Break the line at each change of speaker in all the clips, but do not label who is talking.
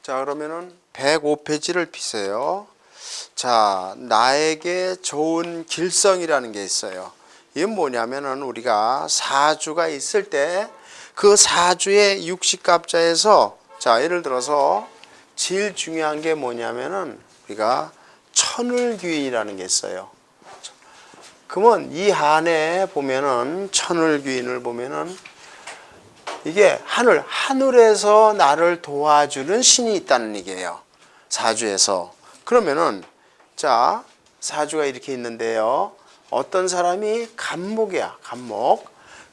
자, 그러면은 105페이지를 피세요. 자, 나에게 좋은 길성이라는 게 있어요. 이게 뭐냐면은 우리가 사주가 있을 때 그 사주의 육식갑자에서, 자, 예를 들어서 제일 중요한 게 뭐냐면은 우리가 천을귀인이라는 게 있어요. 그러면 이 안에 보면은 천을귀인을 보면은 이게 하늘에서 나를 도와주는 신이 있다는 얘기예요. 사주에서. 그러면은 자, 사주가 이렇게 있는데요. 어떤 사람이 갑목이야.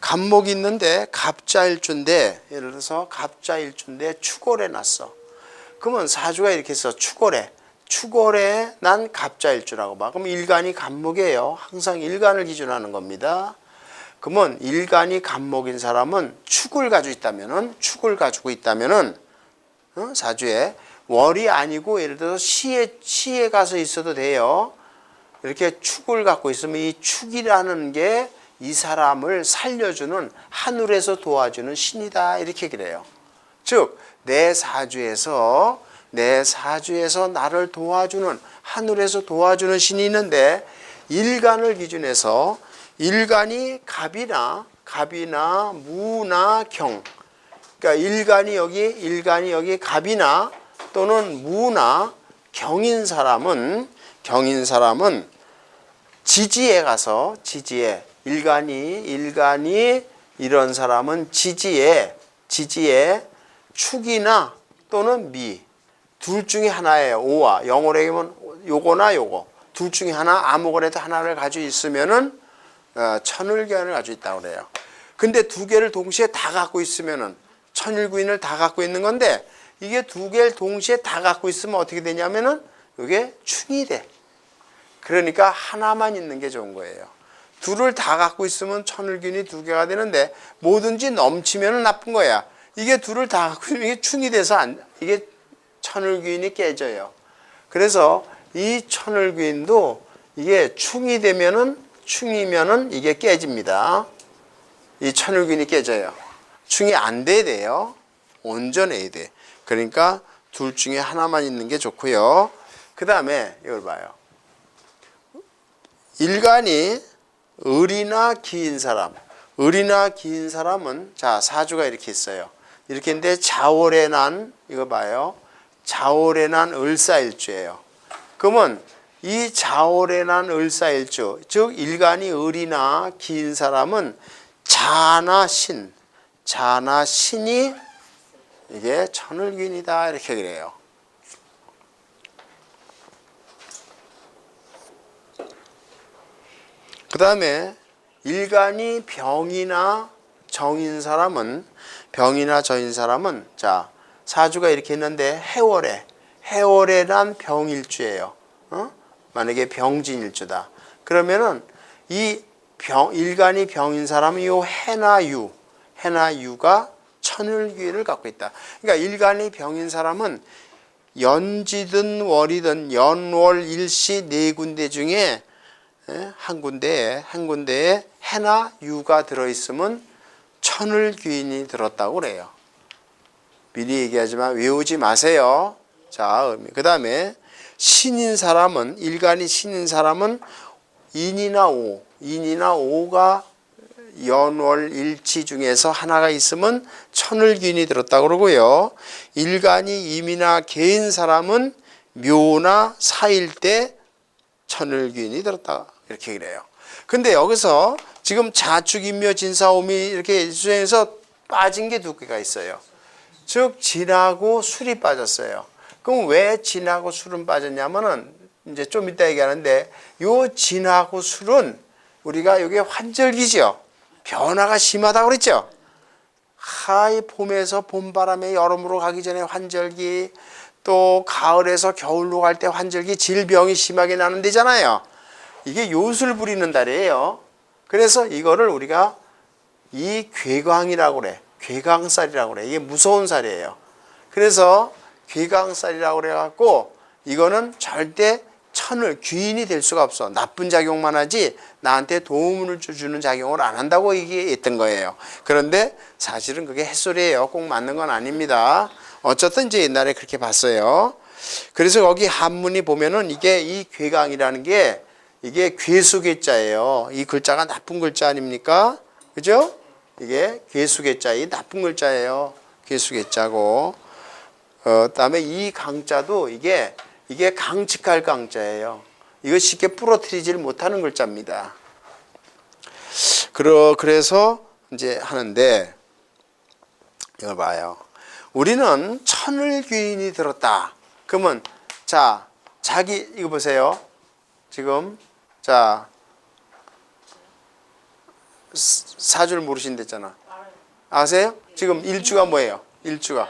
갑목이 있는데 갑자일주인데, 예를 들어서 갑자일주인데 축월에 났어. 그러면 사주가 이렇게 있어. 축월에 난 갑자일주라고 봐. 그럼 일간이 갑목이에요. 항상 일간을 기준하는 겁니다. 그러면 일간이 갑목인 사람은 축을 가지고 있다면은 사주에 월이 아니고 예를 들어서 시에 가서 있어도 돼요. 이렇게 축을 갖고 있으면 이 축이라는 게 이 사람을 살려주는, 하늘에서 도와주는 신이다, 이렇게 그래요. 즉 내 사주에서 나를 도와주는, 하늘에서 도와주는 신이 있는데, 일간을 기준해서 일간이 갑이나 무나 경, 그러니까 일간이 여기 갑이나 또는 무나 경인 사람은 지지에 가서, 일간이 이런 사람은 지지에 축이나 또는 미, 둘 중에 하나예요. 오와 영어로 얘기하면 요거나 요거 둘 중에 하나, 아무거나도 하나를 가지고 있으면은 천을견을 가지고 있다고 그래요. 근데 두 개를 동시에 다 갖고 있으면은 천일구인을 다 갖고 있는 건데, 이게 두 개를 동시에 다 갖고 있으면 어떻게 되냐면은 이게 충이 돼. 그러니까 하나만 있는 게 좋은 거예요. 둘을 다 갖고 있으면 천을균이 두 개가 되는데, 뭐든지 넘치면 나쁜 거야. 이게 둘을 다 갖고 있으면 이게 충이 돼서 이게 천을균이 깨져요. 그래서 이 천을균도 이게 충이면은 이게 깨집니다. 이 천을균이 깨져요. 충이 안 돼야 돼요. 온전해야 돼. 그러니까 둘 중에 하나만 있는 게 좋고요. 그 다음에 이걸 봐요. 일간이 을이나 기인 사람은 자, 사주가 이렇게 있어요. 이렇게 있는데 자월에 난, 이거 봐요. 자월에 난 을사일주예요. 그러면 이 자월에 난 을사일주, 즉 일간이 을이나 기인 사람은 자나 신이 이게 천을균이다, 이렇게 그래요. 그 다음에 일간이 병이나 정인 사람은 자, 사주가 이렇게 있는데 해월에 난 병일주예요. 만약에 병진일주다. 그러면은 이 일간이 병인 사람은 이 해나 유가 천을귀인을 갖고 있다. 그러니까 일간이 병인 사람은 연지든 월이든 연월 일시 네 군데 중에 한 군데에 해나 유가 들어있으면 천을귀인이 들었다고 그래요. 미리 얘기하지만 외우지 마세요. 자, 그 다음에 일간이 신인 사람은 인이나 오가 연월 일치 중에서 하나가 있으면 천을귀인이 들었다고 그러고요. 일간이 임이나 개인 사람은 묘나 사일 때 천을귀인이 들었다, 이렇게 그래요. 근데 여기서 지금 자축, 인묘, 진사, 오미 이렇게 중에서 빠진 게 두 개가 있어요. 즉 진하고 술이 빠졌어요. 그럼 왜 진하고 술은 빠졌냐면은 이제 좀 이따 얘기하는데, 요 진하고 술은 우리가 여기 환절기죠. 변화가 심하다고 그랬죠. 하이 봄에서 봄바람에 여름으로 가기 전에 환절기, 또 가을에서 겨울로 갈 때 환절기, 질병이 심하게 나는 데잖아요. 이게 요술 부리는 달이에요. 그래서 이거를 우리가 이 괴광이라고 그래. 괴광살이라고 그래. 이게 무서운 살이에요. 그래서 괴광살이라고 그래갖고 이거는 절대 귀인이 될 수가 없어. 나쁜 작용만 하지 나한테 도움을 주는 작용을 안 한다고 얘기했던 거예요. 그런데 사실은 그게 햇소리예요. 꼭 맞는 건 아닙니다. 어쨌든 이제 옛날에 그렇게 봤어요. 그래서 거기 한문이 보면은 이게 이 괴강이라는 게 이게 괴수괴자예요. 이 글자가 나쁜 글자 아닙니까? 그죠? 이게 괴수괴자, 이 나쁜 글자예요. 괴수괴자고. 그다음에 이 강자도 이게 강직할 강자예요. 이거 쉽게 부러뜨리질 못하는 글자입니다. 그래서 이제 하는데 이걸 봐요. 우리는 천을귀인이 들었다. 그러면 자 자기 이거 보세요. 지금 자 사주를 모르신댔잖아. 아세요? 지금 일주가 뭐예요? 일주가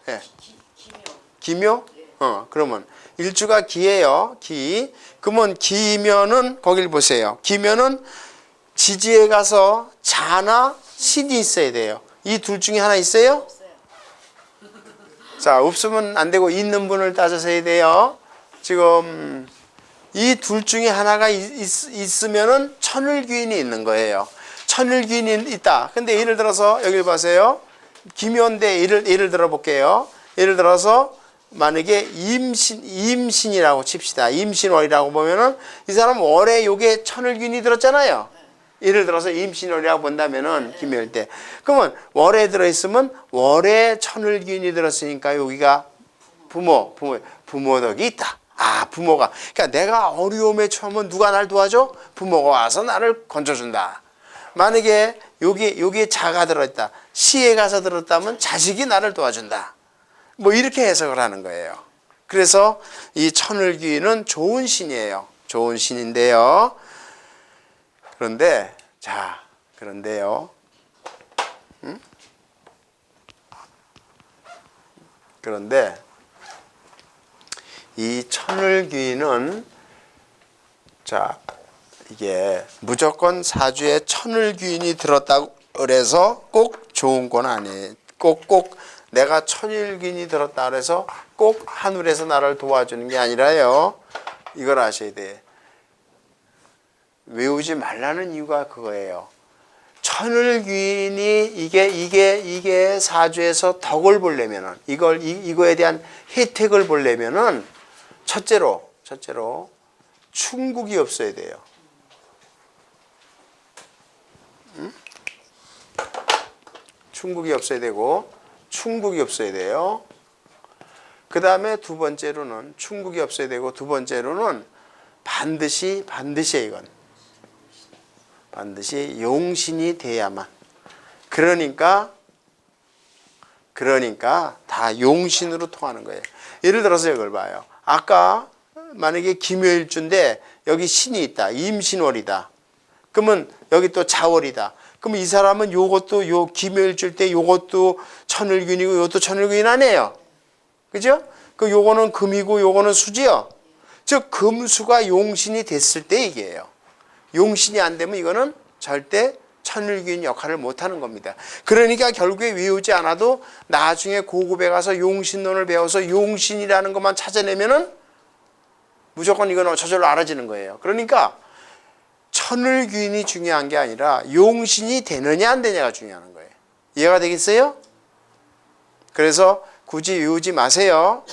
예. 기묘? 그러면 일주가 기예요. 기. 그러면 기면은 거길 보세요. 기면은 지지에 가서 자나 신이 있어야 돼요. 이 둘 중에 하나 있어요? 자, 없으면 안 되고 있는 분을 따져서 해야 돼요. 지금 이 둘 중에 하나가 있으면은 천을귀인이 있는 거예요. 천을귀인이 있다. 근데 예를 들어서 여기 보세요. 기묘인데 예를 들어 볼게요. 예를 들어서 만약에 임신이라고 칩시다. 임신월이라고 보면은 이 사람 월에 요게 천을귀인이 들었잖아요. 예를 들어서 임신월이라고 본다면은 기묘일 때. 그러면 월에 들어있으면 월에 천을귀인이 들었으니까 여기가 부모덕이 있다. 아, 부모가. 그러니까 내가 어려움에 처하면 누가 날 도와줘? 부모가 와서 나를 건져준다. 만약에 여기에 자가 들어있다. 시에 가서 들었다면 자식이 나를 도와준다. 뭐 이렇게 해석을 하는 거예요. 그래서 이 천을귀인은 좋은 신이에요. 좋은 신인데요. 그런데요. 그런데 이 천을귀인은 자 이게 무조건 사주에 천을귀인이 들었다고 그래서 꼭 좋은 건 아니에요. 꼭 내가 천을귀인이 들었다 그래서 꼭 하늘에서 나를 도와주는 게 아니라요. 이걸 아셔야 돼. 외우지 말라는 이유가 그거예요. 천을귀인이 이게 사주에서 덕을 보려면은 이거에 대한 혜택을 보려면은 첫째로 충국이 없어야 돼요. 충국이 없어야 되고 충국이 없어야 돼요. 그 다음에 두 번째로는 충국이 없어야 되고 두 번째로는 반드시 이건 반드시 용신이 돼야만. 그러니까 다 용신으로 통하는 거예요. 예를 들어서 이걸 봐요. 아까 만약에 기묘일주인데 여기 신이 있다. 임신월이다. 그러면 여기 또 자월이다. 그럼 이 사람은 요것도 요 기묘일주일 때 요것도 천을균이고 요것도 천을균 아니에요. 그죠? 그 요거는 금이고 요거는 수지요. 즉 금수가 용신이 됐을 때 얘기예요. 용신이 안 되면 이거는 절대 천을귀인 역할을 못하는 겁니다. 그러니까 결국에 외우지 않아도 나중에 고급에 가서 용신론을 배워서 용신이라는 것만 찾아내면은 무조건 이건 저절로 알아지는 거예요. 그러니까 천을귀인이 중요한 게 아니라 용신이 되느냐 안 되냐가 중요한 거예요. 이해가 되겠어요? 그래서 굳이 외우지 마세요.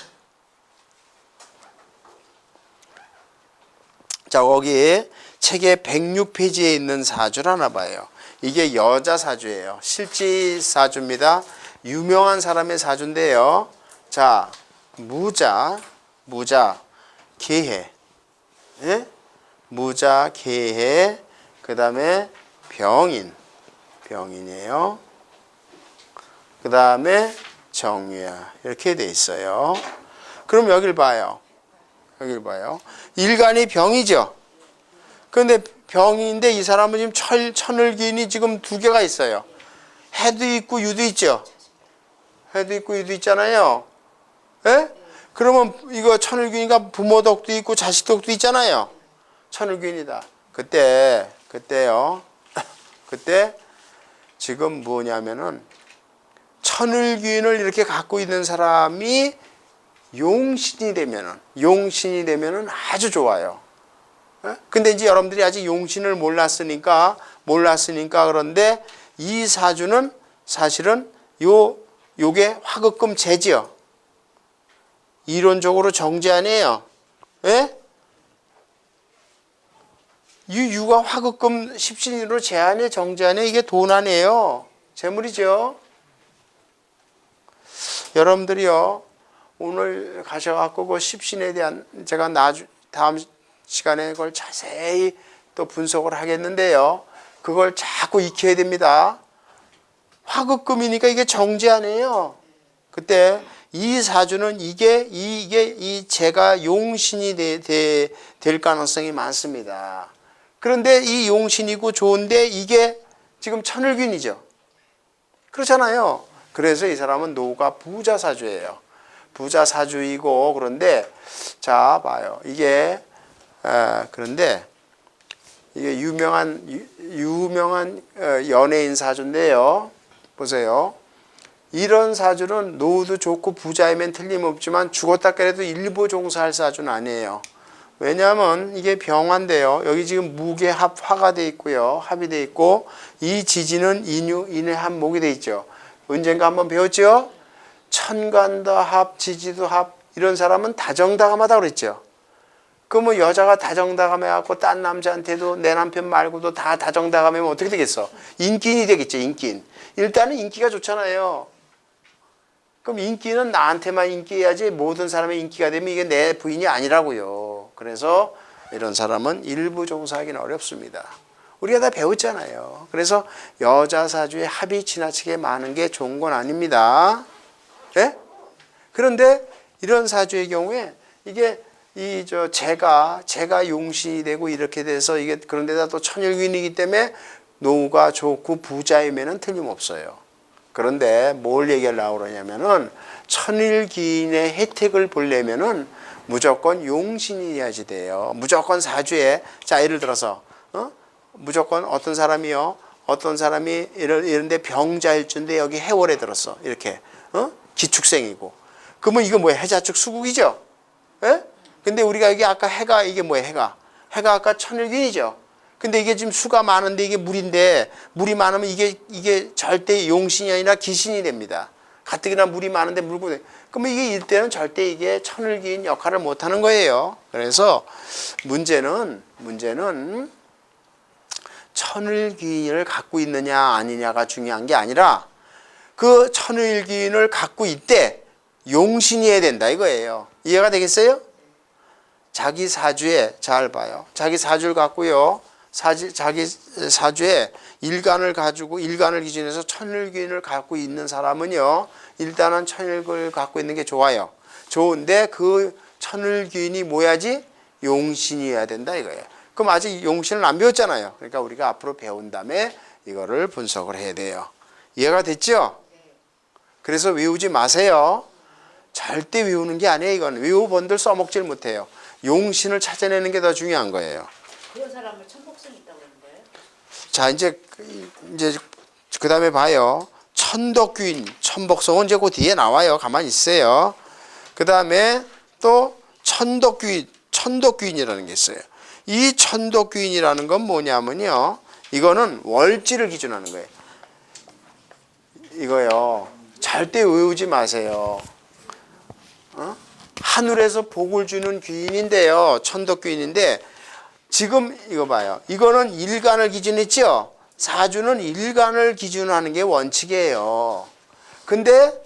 자, 거기 책의 106페이지에 있는 사주를 하나 봐요. 이게 여자 사주예요. 실지 사주입니다. 유명한 사람의 사주인데요. 자, 무자, 계해. 예? 무자, 계해. 그 다음에 병인이에요. 그 다음에 정유야. 이렇게 돼 있어요. 그럼 여길 봐요. 일간이 병이죠. 그런데 병인데 이 사람은 지금 천을귀인이 지금 두 개가 있어요. 해도 있고 유도 있죠. 해도 있고 유도 있잖아요. 예? 그러면 이거 천을귀인이가 부모 덕도 있고 자식 덕도 있잖아요. 천을귀인이다. 그때요. 그때 지금 뭐냐면은 천을귀인을 이렇게 갖고 있는 사람이 용신이 되면은 아주 좋아요. 근데 이제 여러분들이 아직 용신을 몰랐으니까 그런데 이 사주는 사실은 요게 화급금 재지요. 이론적으로 정제 아니에요. 예? 이 유가 화급금 십신으로 제한의 정제하네. 이게 돈 아니에요. 재물이죠. 여러분들이요, 오늘 가셔갖고 그 십신에 대한 제가 다음 시간에 그걸 자세히 또 분석을 하겠는데요. 그걸 자꾸 익혀야 됩니다. 화급금이니까 이게 정제 아니에요. 그때 이 사주는 이 재가 용신이 될 가능성이 많습니다. 그런데 이 용신이고 좋은데 이게 지금 천을균이죠. 그렇잖아요. 그래서 이 사람은 노가 부자사주예요. 부자사주이고, 그런데 자 봐요. 그런데 이게 유명한 연예인 사주인데요. 보세요. 이런 사주는 노후도 좋고 부자이면 틀림없지만 죽었다 깨래도 일부 종사할 사주는 아니에요. 왜냐하면 이게 병화인데요. 여기 지금 무게합 화가 돼 있고요. 합이 돼 있고, 이 지지는 인의 합목이 돼 있죠. 언젠가 한번 배웠죠? 천간도 합, 지지도 합. 이런 사람은 다정다감하다고 그랬죠. 그러면 여자가 다정다감해갖고 딴 남자한테도 내 남편 말고도 다 다정다감하면 어떻게 되겠어? 인기인이 되겠죠. 인기인. 일단은 인기가 좋잖아요. 그럼 인기는 나한테만 인기해야지 모든 사람의 인기가 되면 이게 내 부인이 아니라고요. 그래서 이런 사람은 일부 종사하기는 어렵습니다. 우리가 다 배웠잖아요. 그래서 여자 사주의 합이 지나치게 많은 게 좋은 건 아닙니다. 예? 그런데 이런 사주의 경우에 이게 재가 용신이 되고 이렇게 돼서 이게 그런데다 또 천일균이기 때문에 노후가 좋고 부자이면은 틀림없어요. 그런데 뭘 얘기하려고 그러냐면은 천일기인의 혜택을 보려면은 무조건 용신이어야지 돼요. 무조건 사주에, 자 예를 들어서 무조건 어떤 사람이 이런데 병자일주인데 여기 해월에 들었어. 이렇게 기축생이고. 그러면 이거 뭐야? 해자축 수국이죠. 예? 근데 우리가 여기 아까 해가 이게 뭐야? 해가 아까 천일균이죠. 근데 이게 지금 수가 많은데 이게 물인데, 물이 많으면 이게 절대 용신이 아니라 기신이 됩니다. 가뜩이나 물이 많은데 물고 돼. 그러면 이게 일대는 절대 이게 천을기인 역할을 못 하는 거예요. 그래서 문제는 천을기인을 갖고 있느냐 아니냐가 중요한 게 아니라 그 천을기인을 갖고 있대 용신이어야 된다 이거예요. 이해가 되겠어요? 자기 사주에 잘 봐요. 자기 사주를 갖고요. 자기 사주에 일간을 기준해서 천일균을 갖고 있는 사람은요, 일단은 천일균을 갖고 있는 게 좋아요. 좋은데 그 천일균이 뭐야지? 용신이어야 된다 이거예요. 그럼 아직 용신을 안 배웠잖아요. 그러니까 우리가 앞으로 배운 다음에 이거를 분석을 해야 돼요. 이해가 됐죠? 그래서 외우지 마세요. 절대 외우는 게 아니에요. 이건 외우본들 써먹질 못해요. 용신을 찾아내는 게 더 중요한 거예요.
그런 사람을 천복성이 있다고 그러는 거예요?
자, 이제 그 다음에 봐요. 천덕귀인, 천복성은 이제 그 뒤에 나와요. 가만히 있어요. 그 다음에 또 천덕귀인이라는 게 있어요. 이 천덕귀인이라는 건 뭐냐면요. 이거는 월지를 기준하는 거예요. 이거요. 절대 외우지 마세요. 하늘에서 복을 주는 귀인인데요. 천덕귀인인데 지금 이거 봐요. 이거는 일간을 기준했죠. 사주는 일간을 기준하는 게 원칙이에요. 근데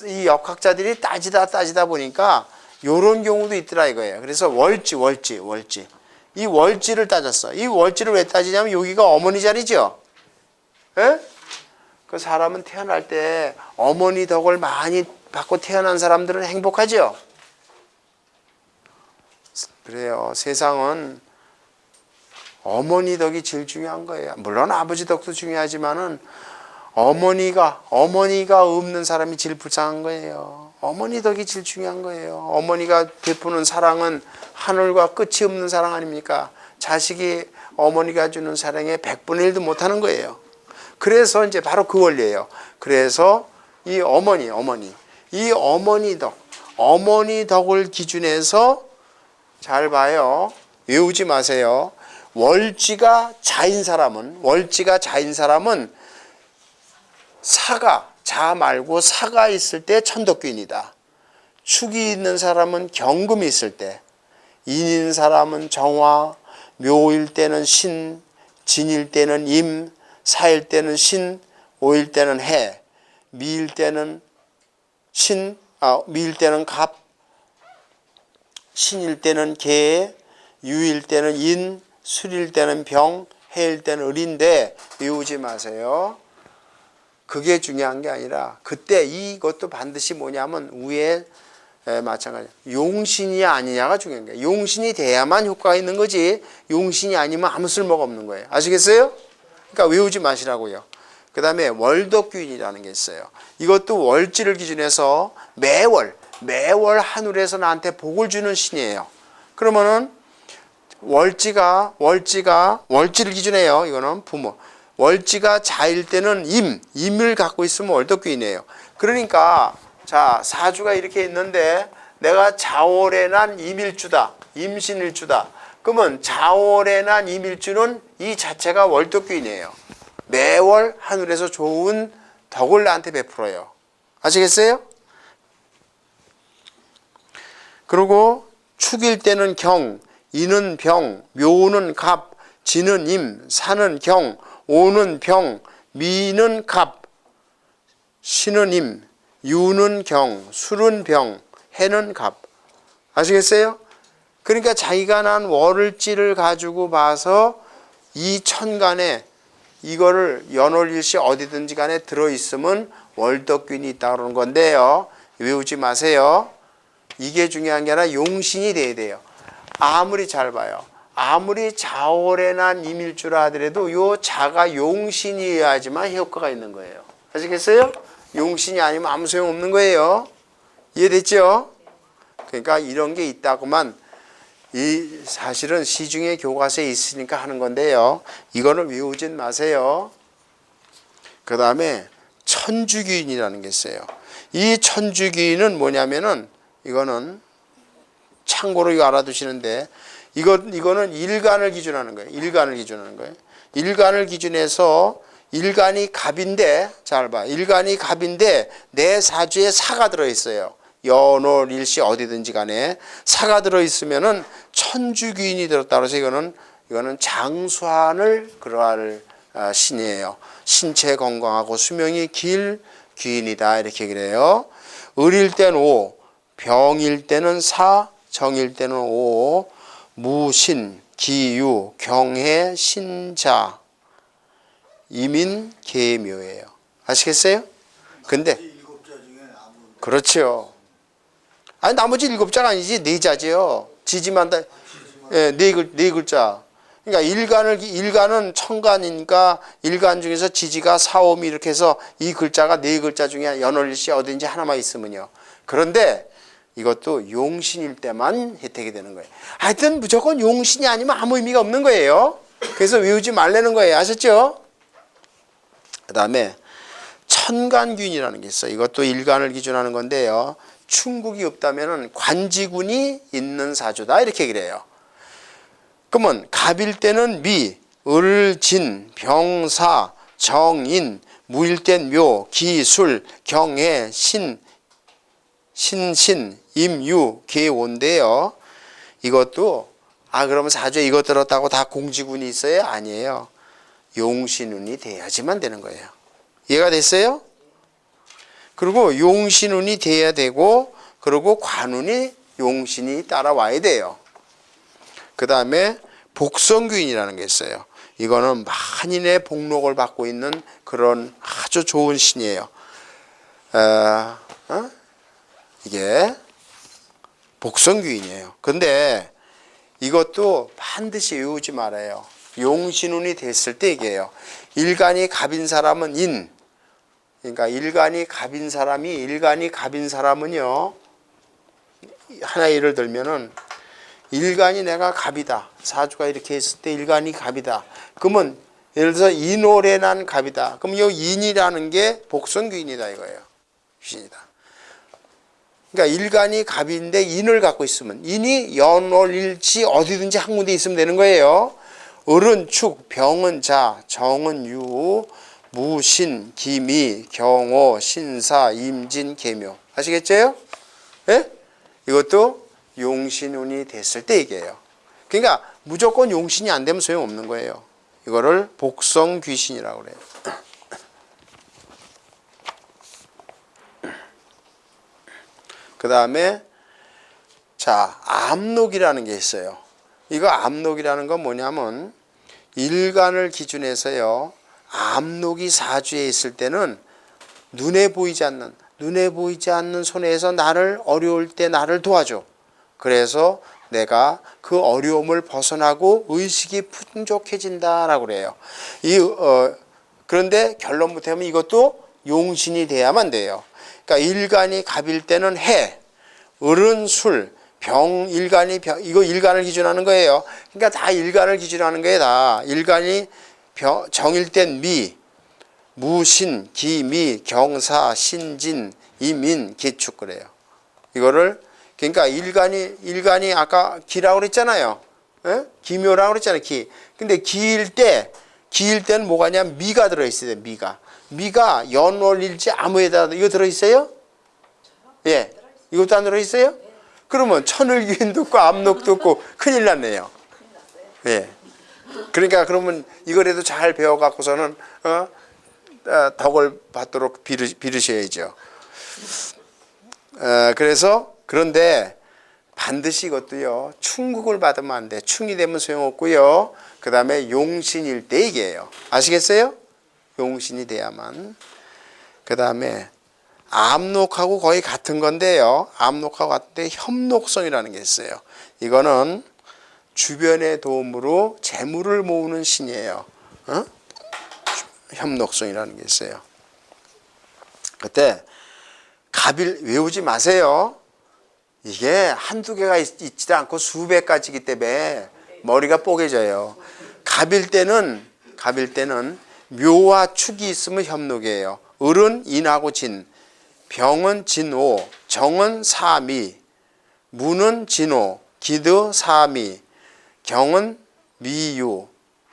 이 역학자들이 따지다 보니까 요런 경우도 있더라 이거예요. 그래서 월지. 이 월지를 따졌어. 이 월지를 왜 따지냐면 여기가 어머니 자리죠. 예? 그 사람은 태어날 때 어머니 덕을 많이 받고 태어난 사람들은 행복하죠. 그래요. 세상은 어머니 덕이 제일 중요한 거예요. 물론 아버지 덕도 중요하지만은 어머니가 없는 사람이 제일 불쌍한 거예요. 어머니 덕이 제일 중요한 거예요. 어머니가 베푸는 사랑은 하늘과 끝이 없는 사랑 아닙니까? 자식이 어머니가 주는 사랑에 100분의 1도 못하는 거예요. 그래서 이제 바로 그 원리예요. 그래서 이 어머니 덕을 기준해서 잘 봐요. 외우지 마세요. 월지가 자인 사람은 자 말고 사가 있을 때 천덕귀인이다. 축이 있는 사람은 경금이 있을 때, 인인 사람은 정화, 묘일 때는 신, 진일 때는 임, 사일 때는 신, 오일 때는 해, 미일 때는 미일 때는 갑, 신일 때는 개, 유일 때는 인, 술일 때는 병, 해일 때는 을인데 외우지 마세요. 그게 중요한 게 아니라 그때 이것도 반드시 뭐냐면 위에 마찬가지 용신이 아니냐가 중요한 거예요. 용신이 돼야만 효과가 있는 거지 용신이 아니면 아무 쓸모가 없는 거예요. 아시겠어요? 그러니까 외우지 마시라고요. 그 다음에 월덕균이라는 게 있어요. 이것도 월지를 기준해서 매월 하늘에서 나한테 복을 주는 신이에요. 그러면은 월지를 기준해요. 이거는 부모. 월지가 자일 때는 임을 갖고 있으면 월덕균이에요. 그러니까 자 사주가 이렇게 있는데 내가 자월에 난 임일주다. 임신일주다. 그러면 자월에 난 임일주는 이 자체가 월덕균이에요. 매월 하늘에서 좋은 덕을 나한테 베풀어요. 아시겠어요? 그리고 축일 때는 경, 인은 병, 묘는 갑, 진은 임, 사는 경, 오는 병, 미는 갑, 신은 임, 유는 경, 술은 병, 해는 갑. 아시겠어요? 그러니까 자기가 난 월을지를 가지고 봐서 이 천간에 이거를 연월일시 어디든지 간에 들어있으면 월덕균이 있다고 그러는 건데요. 외우지 마세요. 이게 중요한 게 아니라 용신이 돼야 돼요. 아무리 잘 봐요. 아무리 자월에 난 임일주라 하더라도 요 자가 용신이어야지만 효과가 있는 거예요. 아시겠어요? 용신이 아니면 아무 소용없는 거예요. 이해됐죠? 그러니까 이런 게 있다고만 이 사실은 시중에 교과서에 있으니까 하는 건데요. 이거는 외우진 마세요. 그 다음에 천주기인이라는 게 있어요. 이 천주기인은 뭐냐면은 이거는 참고로 이거 알아두시는데 이거는 일간을 기준하는 거예요. 일간을 기준하는 거예요. 일간을 기준해서 일간이 갑인데 잘 봐. 일간이 갑인데 내 사주에 사가 들어있어요. 연월 일시 어디든지 간에 사가 들어있으면은 천주귀인이 들었다 그래서 이거는 장수한을 그러할 신이에요. 신체 건강하고 수명이 길 귀인이다 이렇게 그래요. 을일 때는 오, 병일 때는 사, 정일 때는 오, 무신, 기유, 경해, 신자, 이민, 계묘예요. 아시겠어요? 근데 그렇죠. 아니 나머지 7자가 아니지 4자지요. 지지만 다 네 글자. 그러니까 일간은 천간이니까 일간 중에서 지지가 사오미 이렇게 해서 이 글자가 4글자 중에 연월일시 어딘지 하나만 있으면요. 그런데 이것도 용신일 때만 혜택이 되는 거예요. 하여튼 무조건 용신이 아니면 아무 의미가 없는 거예요. 그래서 외우지 말라는 거예요. 아셨죠? 그 다음에 천간균이라는 게 있어요. 이것도 일간을 기준하는 건데요. 충국이 없다면 관지군이 있는 사주다 이렇게 그래요. 그러면 갑일 때는 미, 을, 진, 병사, 정인, 무일 땐 묘, 기, 술, 경해, 신, 임유, 계온데요. 이것도 그러면 사주에 이것 들었다고 다 공지군이 있어요? 아니에요. 용신운이 돼야지만 되는 거예요. 이해가 됐어요? 그리고 용신운이 돼야 되고 그리고 관운이 용신이 따라와야 돼요. 그 다음에 복성귀인이라는 게 있어요. 이거는 만인의 복록을 받고 있는 그런 아주 좋은 신이에요. 이게 복성귀인이에요. 근데 이것도 반드시 외우지 말아요. 용신운이 됐을 때 얘기해요. 일간이 갑인 사람은 인. 그러니까 일간이 갑인 사람은요. 하나 예를 들면은 일간이 내가 갑이다. 사주가 이렇게 있을 때 일간이 갑이다. 그러면 예를 들어서 인월에 난 갑이다. 그럼 이 인이라는 게 복성귀인이다 이거예요. 귀신이다. 그러니까 일간이 갑인데 인을 갖고 있으면 인이 연월일치 어디든지 한 군데 있으면 되는 거예요. 을은 축, 병은 자, 정은 유, 무신, 기미, 경호, 신사, 임진, 계묘. 아시겠죠? 예? 이것도 용신운이 됐을 때 얘기해요. 그러니까 무조건 용신이 안 되면 소용없는 거예요. 이거를 복성귀신이라고 그래요. 그 다음에 자, 암록이라는 게 있어요. 이거 암록이라는 건 뭐냐면 일간을 기준해서요. 암록이 사주에 있을 때는 눈에 보이지 않는 손해에서 나를 어려울 때 나를 도와줘. 그래서 내가 그 어려움을 벗어나고 의식이 풍족해진다라고 그래요. 그런데 결론부터 하면 이것도 용신이 돼야만 돼요. 그러니까 일간이 갑일 때는 해, 을은 술, 일간이 이거 일간을 기준하는 거예요. 그러니까 다 일간을 기준하는 거예요. 다 일간이 정일 땐 미, 무신, 기미, 경사, 신진, 이민, 기축 그래요. 이거를 그러니까 일간이 아까 기라고 그랬잖아요. 에? 기묘라고 그랬잖아요. 기. 근데 기일 때는 뭐가 냐면 미가 들어 있어요. 미가 연월일지 아무에다 이거 들어 있어요? 예. 이것도 안 들어 있어요? 그러면 천을기인도 없고 암록도 없고 큰일 났네요. 예. 그러니까 그러면 이거라도 잘 배워 갖고서는 덕을 받도록 빌으셔야죠. 그래서 그런데 반드시 이것도요. 충국을 받으면 안 돼. 충이 되면 소용없고요. 그 다음에 용신일 때 얘기해요. 아시겠어요? 용신이 돼야만. 그 다음에 암록하고 거의 같은 건데요. 암록하고 같은데 협록성이라는 게 있어요. 이거는 주변의 도움으로 재물을 모으는 신이에요. 협록성이라는 게 있어요. 그때 갑일 외우지 마세요. 이게 한두 개가 있지도 않고 수백 가지이기 때문에 머리가 뽀개져요. 갑일 때는 묘와 축이 있으면 협록이에요. 을은 인하고 진, 병은 진오, 정은 사미, 무는 진오, 기드 사미, 경은 미유,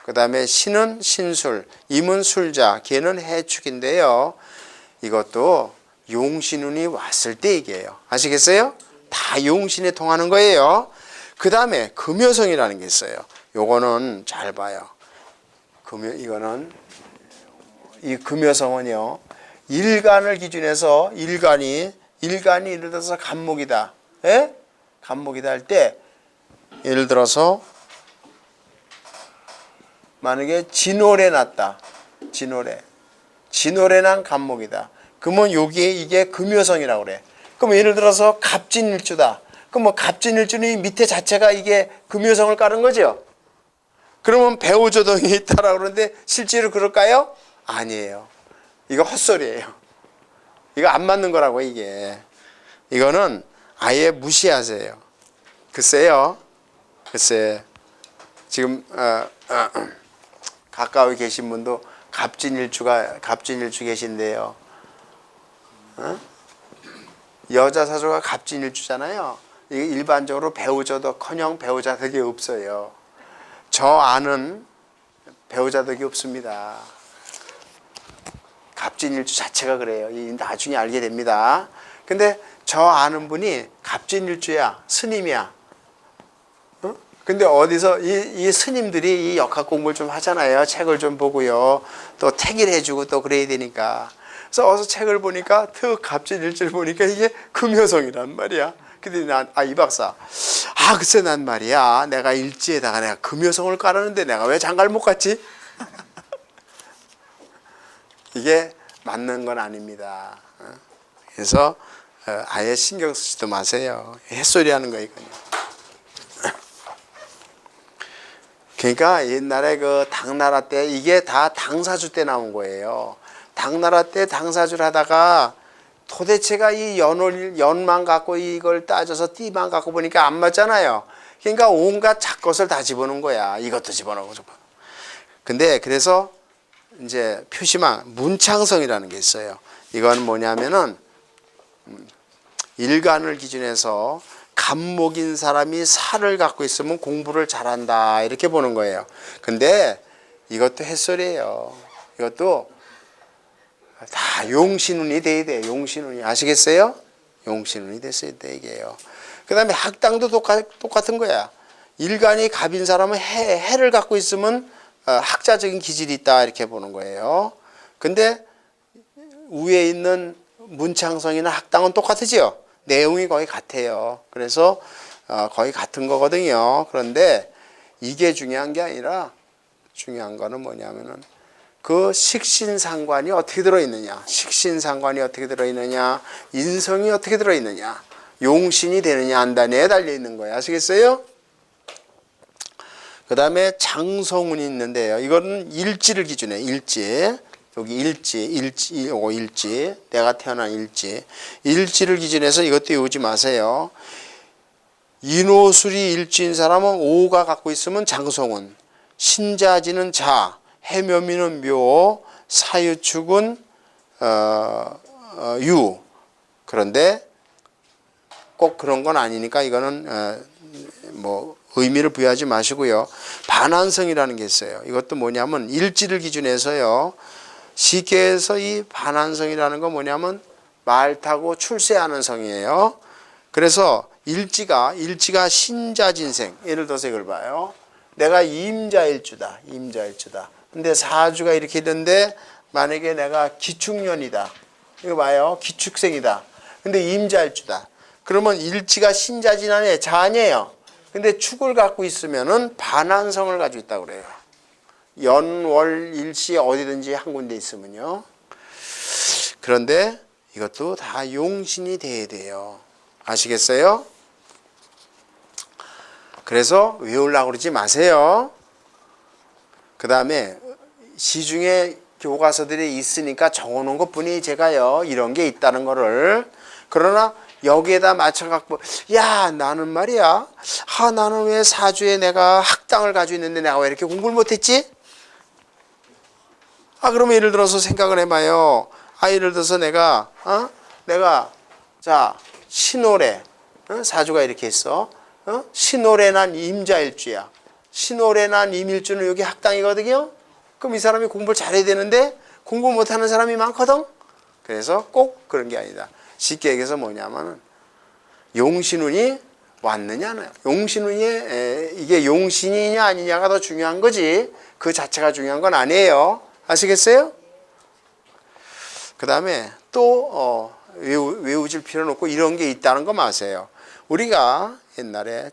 그 다음에 신은 신술, 임은 술자, 개는 해축인데요. 이것도 용신운이 왔을 때 얘기해요. 아시겠어요? 다 용신에 통하는 거예요. 그 다음에 금여성이라는 게 있어요. 요거는 잘 봐요. 이 금여성은요. 일간을 기준해서 일간이 예를 들어서 간목이다. 예? 간목이다 할 때 예를 들어서 만약에 진월에 났다. 진월에 난 간목이다. 그러면 이게 금여성이라고 그래. 그럼 예를 들어서 갑진일주다. 그럼 뭐 갑진일주는 밑에 자체가 이게 금여성을 깔은 거죠. 그러면 배우조동이 있다라고 그러는데 실제로 그럴까요? 아니에요. 이거 헛소리예요. 이거 안 맞는 거라고 이게. 이거는 아예 무시하세요. 글쎄 지금 가까이 계신 분도 갑진일주 계신데요. 여자 사주가 갑진일주잖아요. 이게 일반적으로 배우자도커녕 배우자덕이 없어요. 저 아는 배우자덕이 없습니다. 갑진일주 자체가 그래요. 나중에 알게 됩니다. 근데 저 아는 분이 갑진일주야, 스님이야. 근데 어디서 이 스님들이 이 역학 공부를 좀 하잖아요. 책을 좀 보고요. 또 택일 해주고 또 그래야 되니까. 그래서 어서 책을 보니까 갑진일주를 보니까 이게 금여성이란 말이야. 근데 이 박사. 글쎄 난 말이야. 내가 일지에다가 내가 금여성을 깔았는데 내가 왜 장가를 못 갔지? 이게 맞는 건 아닙니다. 그래서 아예 신경 쓰지도 마세요. 햇소리 하는 거 이거는. 그러니까 옛날에 그 당나라 때 이게 다 당사주 때 나온 거예요. 당나라 때 당사주를 하다가 도대체가 이 연만 갖고 이걸 따져서 띠만 갖고 보니까 안 맞잖아요. 그러니까 온갖 잡것을 다 집어넣은 거야. 이것도 집어넣고 저거. 근데 그래서 이제 표시망 문창성이라는 게 있어요. 이건 뭐냐면은 일간을 기준해서 간목인 사람이 살을 갖고 있으면 공부를 잘한다 이렇게 보는 거예요. 근데 이것도 햇소리예요. 이것도 다 용신운이 돼야 돼. 용신운이. 아시겠어요? 용신운이 됐어야 돼 이게요. 그 다음에 학당도 똑같은 거야. 일간이 갑인 사람은 해를 갖고 있으면 학자적인 기질이 있다 이렇게 보는 거예요. 근데 위에 있는 문창성이나 학당은 똑같으지요. 내용이 거의 같아요. 그래서 거의 같은 거거든요. 그런데 이게 중요한 게 아니라 중요한 거는 뭐냐면은 그 식신상관이 어떻게 들어있느냐, 식신상관이 어떻게 들어있느냐, 인성이 어떻게 들어있느냐, 용신이 되느냐 안 되느냐에 달려있는 거예요. 아시겠어요? 그 다음에 장성운이 있는데요. 이거는 일지를 기준해. 일지. 여기 일지. 내가 태어난 일지. 일지를 기준해서 이것도 외우지 마세요. 인호술이 일지인 사람은 오가 갖고 있으면 장성운, 신자지는 자, 해묘미는 묘, 사유축은 유. 그런데 꼭 그런 건 아니니까 이거는 뭐 의미를 부여하지 마시고요. 반환성이라는 게 있어요. 이것도 뭐냐면 일지를 기준해서요. 쉽게 해서 이 반환성이라는 건 뭐냐면 말 타고 출세하는 성이에요. 그래서 일지가 신자진생. 예를 들어서 이걸 봐요. 내가 임자일주다. 근데 사주가 이렇게 있는데 만약에 내가 기축년이다. 이거 봐요. 기축생이다. 근데 임자일주다. 그러면 일지가 신자진한에 자녀예요. 근데 축을 갖고 있으면은 반환성을 가지고 있다고 그래요. 연월 일시 어디든지 한 군데 있으면요. 그런데 이것도 다 용신이 돼야 돼요. 아시겠어요? 그래서 외우려고 그러지 마세요. 그 다음에 시중에 교과서들이 있으니까 적어놓은 것뿐이 제가요 이런 게 있다는 거를. 그러나 여기에다 맞춰갖고 야 나는 말이야 나는 왜 사주에 내가 학당을 가지고 있는데 내가 왜 이렇게 공부를 못했지? 그러면 예를 들어서 생각을 해봐요. 예를 들어서 내가 자 신월에 사주가 이렇게 있어. 신월에 난 임자일주야. 신월에 난 임일주는 여기 학당이거든요. 그럼 이 사람이 공부를 잘해야 되는데 공부 못하는 사람이 많거든. 그래서 꼭 그런 게 아니다. 쉽게 얘기해서 뭐냐면 용신운이 왔느냐는 용신운이 이게 용신이냐 아니냐가 더 중요한 거지 그 자체가 중요한 건 아니에요. 아시겠어요? 그 다음에 또 외우질 필요는 없고 이런 게 있다는 거 마세요. 우리가 옛날에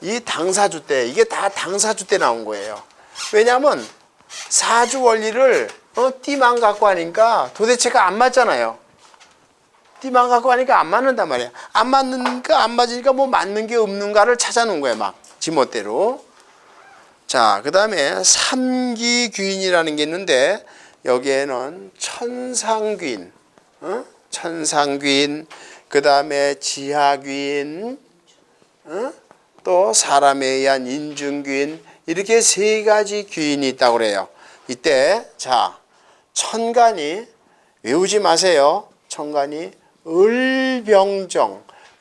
이 당사주 때 이게 다 당사주 때 나온 거예요. 왜냐하면 사주 원리를 띠만 갖고 하니까 도대체가 안 맞잖아요. 띠만 갖고 하니까 안 맞는단 말이야. 안 맞으니까 뭐 맞는 게 없는가를 찾아놓은 거예요. 막 지멋대로. 자, 그 다음에 삼기귀인이라는 게 있는데 여기에는 천상귀인, 천상귀인, 그 다음에 지하귀인, 또 사람에 의한 인중귀인 이렇게 세 가지 귀인이 있다고 그래요. 이때 천간이 외우지 마세요. 천간이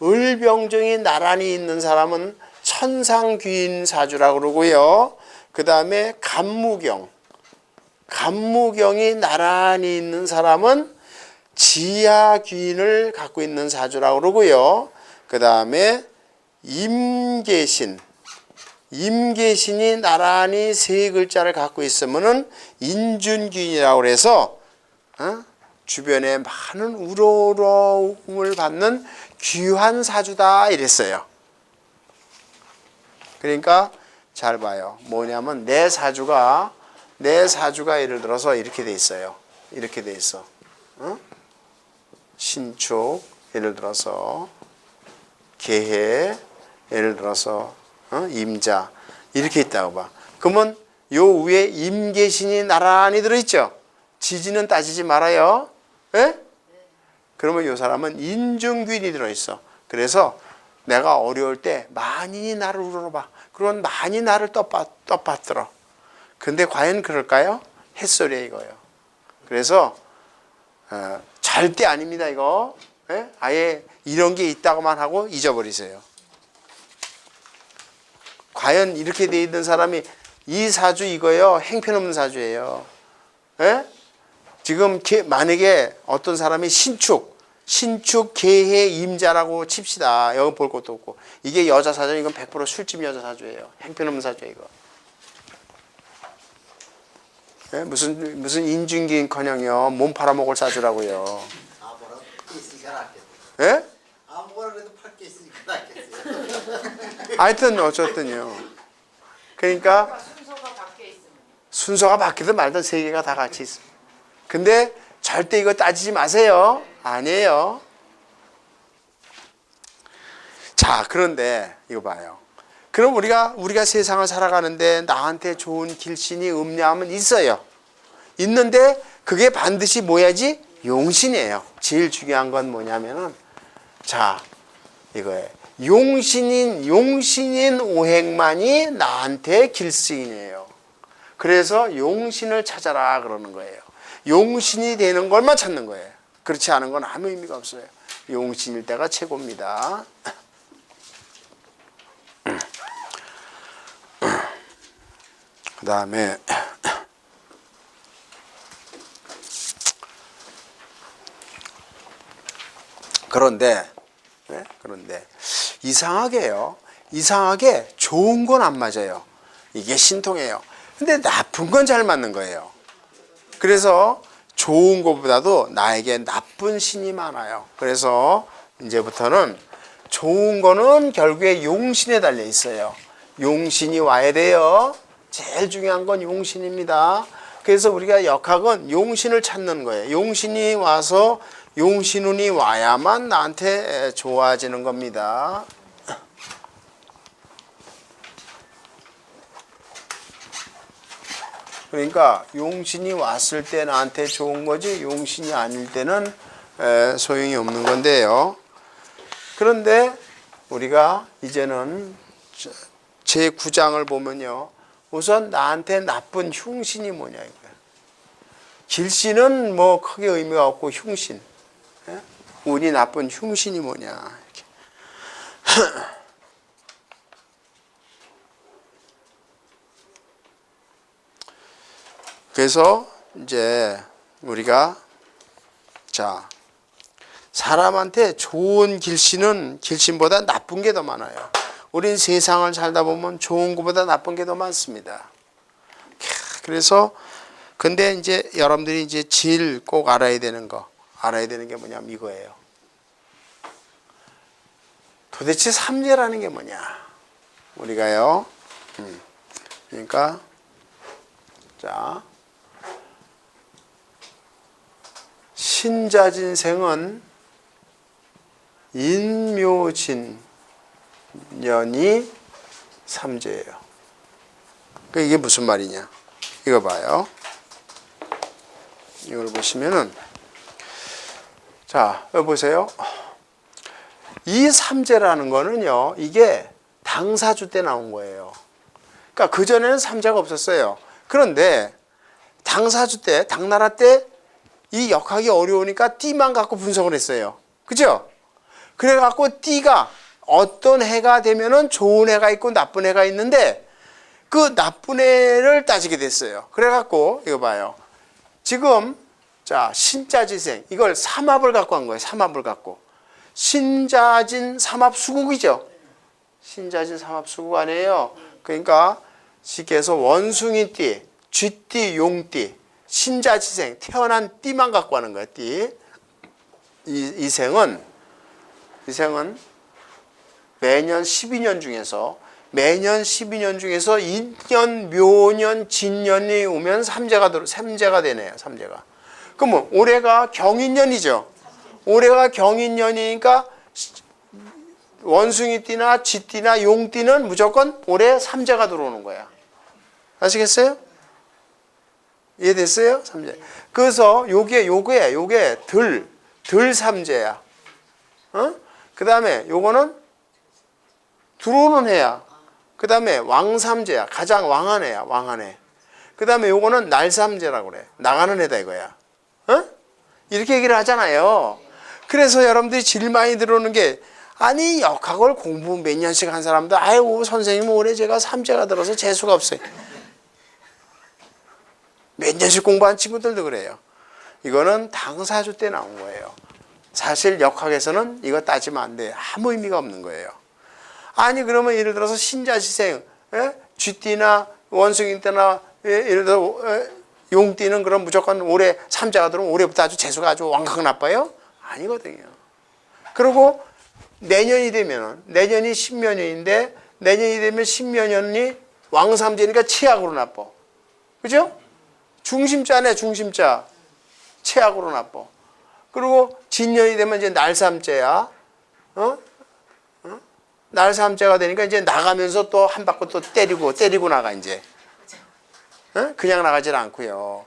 을병정이 나란히 있는 사람은 천상귀인 사주라고 그러고요. 그 다음에 간무경이 나란히 있는 사람은 지하귀인을 갖고 있는 사주라고 그러고요. 그 다음에 임계신이 나란히 세 글자를 갖고 있으면은 인준귀인이라고 그래서 주변에 많은 우러러움을 받는 귀한 사주다 이랬어요. 그러니까 잘 봐요. 뭐냐면 내 사주가 예를 들어서 이렇게 돼 있어요. 이렇게 돼 있어. 신축 예를 들어서 계해 예를 들어서 임자 이렇게 있다고 봐. 그러면 요 위에 임계신이 나란히 들어있죠. 지지는 따지지 말아요. 예? 그러면 요 사람은 인중귀인이 들어있어. 그래서 내가 어려울 때 많이 나를 우러러봐. 그런 많이 나를 떠받들어. 근데 과연 그럴까요? 햇소리에 이거예요. 그래서 절대 아닙니다 이거. 예? 아예 이런 게 있다고만 하고 잊어버리세요. 과연 이렇게 돼 있는 사람이 이 사주 이거요 행편없는 사주예요. 예? 지금 만약에 어떤 사람이 신축 계해 임자라고 칩시다. 여기 볼 것도 없고. 이게 여자 사주, 이건 100% 술집 여자 사주예요. 행편없는 사주예요, 이거. 예? 무슨 인중기인커녕요 몸 팔아먹을 사주라고요.
뭐라도 팔게 있으니까 낫겠어.
예?
뭐라 그래도 팔게 있으니까 낫겠어요.
하여튼 어쨌든요. 그러니까
순서가 바뀌어 있으면.
순서가 바뀌든 말든 세 개가 다 같이 있습니다. 근데 절대 이거 따지지 마세요. 아니에요. 자, 그런데 이거 봐요. 그럼 우리가 세상을 살아가는데 나한테 좋은 길신이 없냐면 있어요. 있는데 그게 반드시 뭐야지? 용신이에요. 제일 중요한 건 뭐냐면은 자, 이거예요. 용신인 오행만이 나한테 길신이에요. 그래서 용신을 찾아라 그러는 거예요. 용신이 되는 걸만 찾는 거예요. 그렇지 않은 건 아무 의미가 없어요. 용신일 때가 최고입니다. 그 다음에 그런데 이상하게 좋은 건 안 맞아요. 이게 신통해요. 근데 나쁜 건 잘 맞는 거예요. 그래서 좋은 것보다도 나에게 나쁜 신이 많아요. 그래서 이제부터는 좋은 거는 결국에 용신에 달려 있어요. 용신이 와야 돼요. 제일 중요한 건 용신입니다. 그래서 우리가 역학은 용신을 찾는 거예요. 용신이 와서 용신운이 와야만 나한테 좋아지는 겁니다. 그러니까 용신이 왔을 때 나한테 좋은 거지 용신이 아닐 때는 소용이 없는 건데요. 그런데 우리가 이제는 제9장을 보면요. 우선 나한테 나쁜 흉신이 뭐냐 이거야. 길신은 뭐 크게 의미가 없고 흉신. 운이 나쁜 흉신이 뭐냐 이렇게. 그래서 이제 우리가 자 사람한테 좋은 길신보다 나쁜 게 더 많아요. 우린 세상을 살다 보면 좋은 것보다 나쁜 게 더 많습니다. 그래서 근데 이제 여러분들이 이제 질 꼭 알아야 되는 게 뭐냐면 이거예요. 도대체 삼재라는 게 뭐냐? 우리가요. 그러니까 자 신자진생은 인묘진년이 삼재예요. 그러니까 이게 무슨 말이냐? 이거 봐요. 이걸 보시면은 자, 여기 보세요. 이 삼재라는 거는요. 이게 당사주 때 나온 거예요. 그러니까 그전에는 삼재가 없었어요. 그런데 당사주 때, 당나라 때 이 역학이 어려우니까 띠만 갖고 분석을 했어요. 그죠? 그래갖고 띠가 어떤 해가 되면은 좋은 해가 있고 나쁜 해가 있는데 그 나쁜 해를 따지게 됐어요. 그래갖고 이거 봐요. 지금 자 신자지생 이걸 삼합을 갖고 한 거예요. 삼합을 갖고 신자진 삼합수국이죠. 신자진 삼합수국 아니에요. 그러니까 쉽게 해서 원숭이띠, 쥐띠, 용띠, 신자지생 태어난 띠만 갖고 하는 거예요. 띠. 이 생은 매년 12년 중에서 인년, 묘년, 진년이 오면 삼재가 되네요. 삼재가. 그러면 올해가 경인년이죠. 올해가 경인년이니까 원숭이띠나 쥐띠나 용띠는 무조건 올해 삼재가 들어오는 거야. 아시겠어요? 이해됐어요? 삼재. 그래서 요게 들 삼재야. 그 다음에 요거는 들어오는 해야. 그 다음에 왕삼재야. 가장 왕한 해야. 왕한 해. 그 다음에 요거는 날삼재라고 그래. 나가는 해다 이거야. 이렇게 얘기를 하잖아요. 그래서 여러분들이 제일 많이 들어오는 게 아니 역학을 공부 몇 년씩 한 사람도 아유 선생님 올해 제가 삼재가 들어서 재수가 없어요. 몇 년씩 공부한 친구들도 그래요. 이거는 당사주 때 나온 거예요. 사실 역학에서는 이거 따지면 안 돼요. 아무 의미가 없는 거예요. 아니 그러면 예를 들어서 신자시생, 쥐띠나 원숭이 때나 예를 들어 용띠는 그럼 무조건 올해 삼자가 들어오면 올해부터 아주 재수가 아주 왕창 나빠요? 아니거든요. 그리고 내년이 되면 내년이 신묘년인데 내년이 되면 신묘년이 왕삼재니까 최악으로 나빠. 그죠? 중심자네 중심자. 최악으로 나빠. 그리고 진년이 되면 이제 날삼재야. 날삼재가 되니까 이제 나가면서 또 한 바퀴 또 때리고 나가 이제. 그냥 나가질 않고요.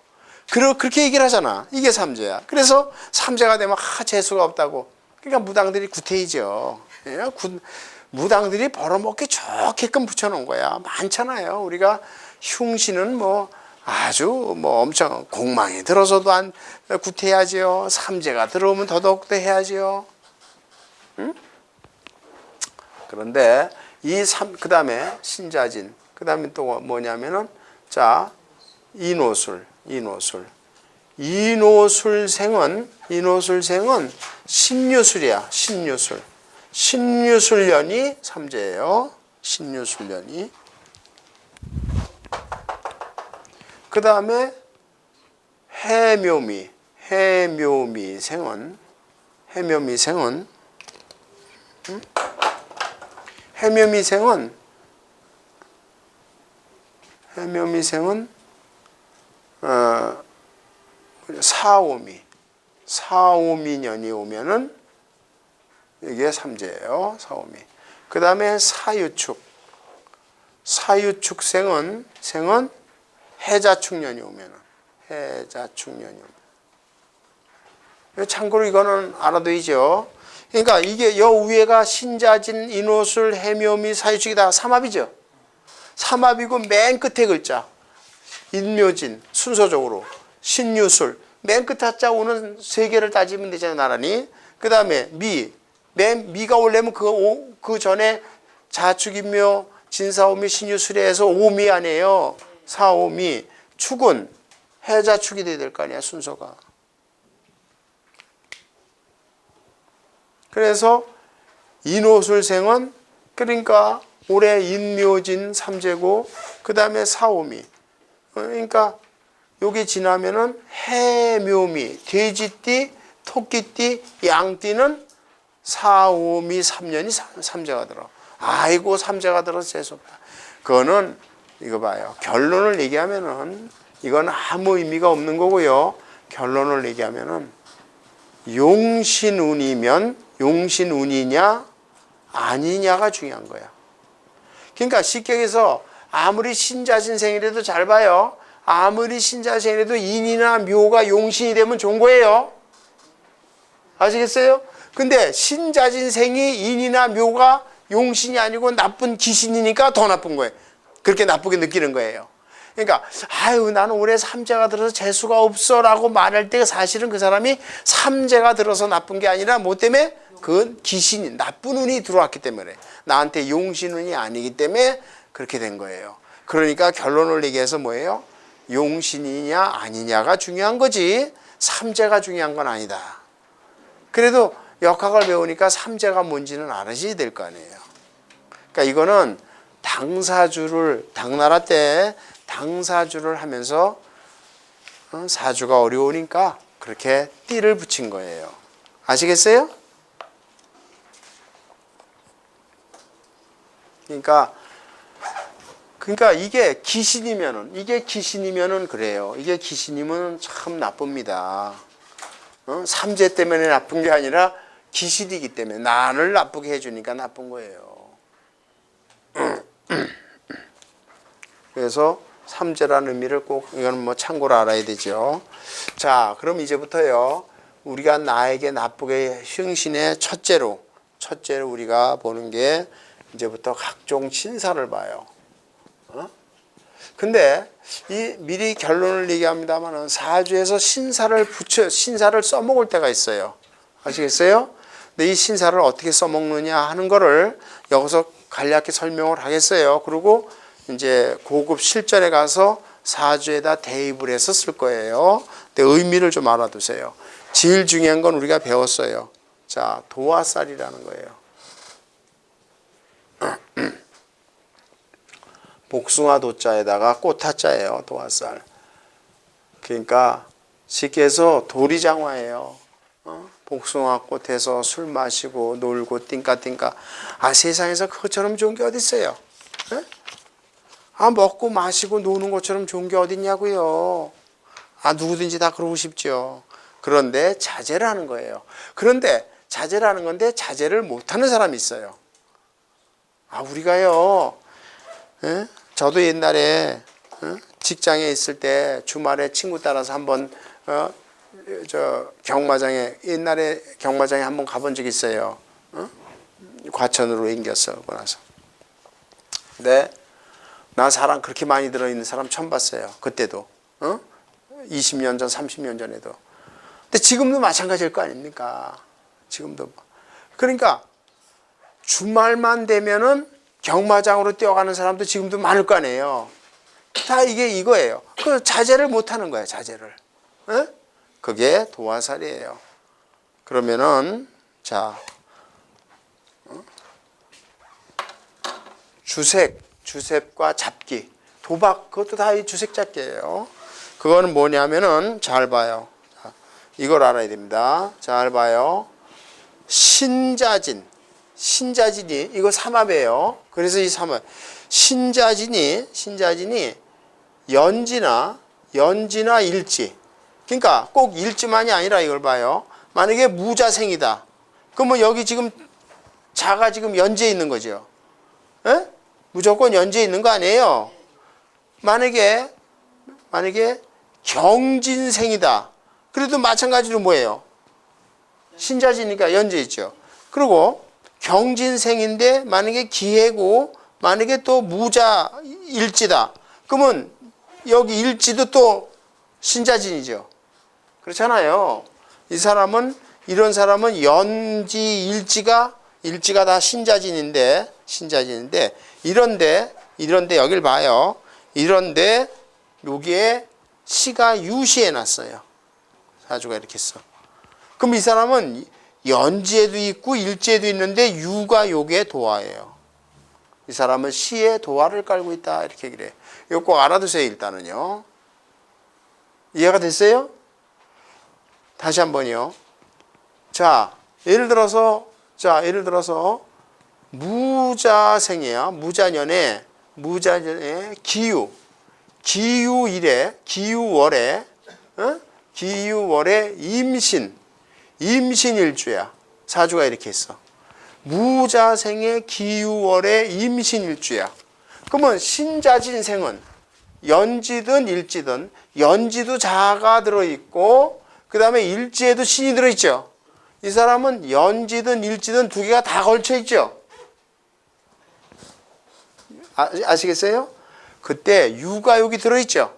그렇게 얘기를 하잖아. 이게 삼재야. 그래서 삼재가 되면 재수가 없다고. 그러니까 무당들이 구태이죠. 무당들이 벌어먹기 좋게끔 붙여놓은 거야. 많잖아요. 우리가 흉신은 뭐 아주 뭐 엄청 공망이 들어서도 안 구태해야지요. 삼재가 들어오면 더더욱더 해야지요. 응? 그런데 그 다음에 신자진, 그 다음에 또 뭐냐면은 자 인호술. 인호술생은 신유술이야. 신유술년이 삼재예요. 신유술년이. 그 다음에 해묘미생은 사오미년이 오면은 이게 삼재예요. 사오미. 그 다음에 사유축생은 해자축년이 오면은 참고로 이거는 알아둬야죠. 그러니까 이게 여 위에가 신자진, 인호술, 해묘미, 사유축이 다 삼합이죠. 삼합이고 맨 끝에 글자 인묘진 순서적으로 신유술 맨 끝에 하자 오는 세 개를 따지면 되잖아요. 나란히. 그 다음에 미가 오려면 그 전에 자축인묘, 진사오미, 신유술에서 오미 아니에요. 사오미. 축은 해자축이 돼야 될 거 아니야. 순서가. 그래서 인호술생은 그러니까 올해 인묘진 삼재고 그 다음에 사오미. 그러니까 여기 지나면은 해묘미, 돼지띠, 토끼띠, 양띠는 사오미 3년이 삼재가 들어. 아이고 삼재가 들어서 재수없다. 그거는 이거 봐요. 결론을 얘기하면은 이건 아무 의미가 없는 거고요. 결론을 얘기하면은 용신운이면 용신운이냐 아니냐가 중요한 거야. 그러니까 쉽게 해서 아무리 신자신생이라도 잘 봐요. 아무리 신자신생이라도 인이나 묘가 용신이 되면 좋은 거예요. 아시겠어요? 근데 신자진생이 인이나 묘가 용신이 아니고 나쁜 귀신이니까 더 나쁜 거예요. 그렇게 나쁘게 느끼는 거예요. 그러니까 아유 나는 올해 삼재가 들어서 재수가 없어 라고 말할 때 사실은 그 사람이 삼재가 들어서 나쁜 게 아니라 뭐 때문에? 그건 귀신이 나쁜 운이 들어왔기 때문에 나한테 용신운이 아니기 때문에 그렇게 된 거예요. 그러니까 결론을 얘기해서 뭐예요? 용신이냐 아니냐가 중요한 거지 삼재가 중요한 건 아니다. 그래도 역학을 배우니까 삼재가 뭔지는 알아야 될 거 아니에요. 그러니까 이거는 당나라 때 당사주를 하면서 사주가 어려우니까 그렇게 띠를 붙인 거예요. 아시겠어요? 그러니까 이게 귀신이면은 그래요. 이게 귀신이면 참 나쁩니다. 삼재 때문에 나쁜 게 아니라 귀신이기 때문에 나를 나쁘게 해주니까 나쁜 거예요. 그래서 삼재라는 의미를 꼭 이건 뭐 참고로 알아야 되죠. 자, 그럼 이제부터요. 우리가 나에게 나쁘게 흉신의 첫째로 우리가 보는 게 이제부터 각종 신사를 봐요. 근데 이 미리 결론을 얘기합니다만은 사주에서 신사를 써먹을 때가 있어요. 아시겠어요? 근데 이 신사를 어떻게 써먹느냐 하는 거를 여기서 간략히 설명을 하겠어요. 그리고 이제 고급 실전에 가서 사주에다 대입을 해서 쓸 거예요. 근데 의미를 좀 알아두세요. 제일 중요한 건 우리가 배웠어요. 자, 도화살이라는 거예요. 복숭아 도자에다가 꽃화자예요. 도화살. 그러니까 쉽게 해서 도리장화예요. 복숭아 꽃에서 술 마시고 놀고 띵까띵까. 아, 세상에서 그것처럼 좋은 게 어디 있어요? 에? 아, 먹고 마시고 노는 것처럼 좋은 게 어디 있냐고요. 아, 누구든지 다 그러고 싶죠. 그런데 자제라는 거예요. 그런데 자제라는 건데 자제를 못하는 사람이 있어요. 아, 우리가요. 에? 저도 옛날에 직장에 있을 때 주말에 친구 따라서 한번 경마장에 옛날에 경마장에 한번 가본 적이 있어요. 과천으로 옮겼어. 그러고 나서. 근데 나 사람 그렇게 많이 들어있는 사람 처음 봤어요. 그때도. 20년 전, 30년 전에도. 근데 지금도 마찬가지일 거 아닙니까? 지금도. 그러니까 주말만 되면은 경마장으로 뛰어가는 사람도 지금도 많을 거 아니에요. 다 이게 이거예요. 그 자제를 못하는 거예요. 자제를. 에? 그게 도화살이에요. 그러면은 자 주색과 잡기, 도박 그것도 다 이 주색 잡기예요. 그거는 뭐냐면은 잘 봐요. 자, 이걸 알아야 됩니다. 잘 봐요. 신자진이 이거 삼합이에요. 그래서 이 삼합 신자진이 연지나 일지. 그러니까 꼭 일지만이 아니라 이걸 봐요. 만약에 무자생이다. 그러면 여기 지금 자가 지금 연지에 있는 거죠. 에? 무조건 연지에 있는 거 아니에요. 만약에 경진생이다. 그래도 마찬가지로 뭐예요? 신자지니까 연지에 있죠. 그리고 경진생인데 만약에 기해고 만약에 또 무자일지다. 그러면 여기 일지도 또 신자진이죠. 그렇잖아요. 이런 사람은 연지 일지가 다 신자진인데 이런데 여길 봐요. 이런데 여기에 시가 유시해 놨어요. 사주가 이렇게 써. 그럼 이 사람은 연지에도 있고 일지에도 있는데 유가 요게 도화예요. 이 사람은 시에 도화를 깔고 있다 이렇게 얘기를 해요. 이거 꼭 알아두세요. 일단은요. 이해가 됐어요? 다시 한번요. 자, 예를 들어서 무자생이야. 무자년에 기유월에 임신일주야. 사주가 이렇게 있어. 무자생의 기유월에 임신일주야. 그러면 신자진생은 연지든 일지든 연지도 자가 들어있고 그 다음에 일지에도 신이 들어있죠. 이 사람은 연지든 일지든 두 개가 다 걸쳐있죠. 아시겠어요? 그때 유가 여기 들어있죠.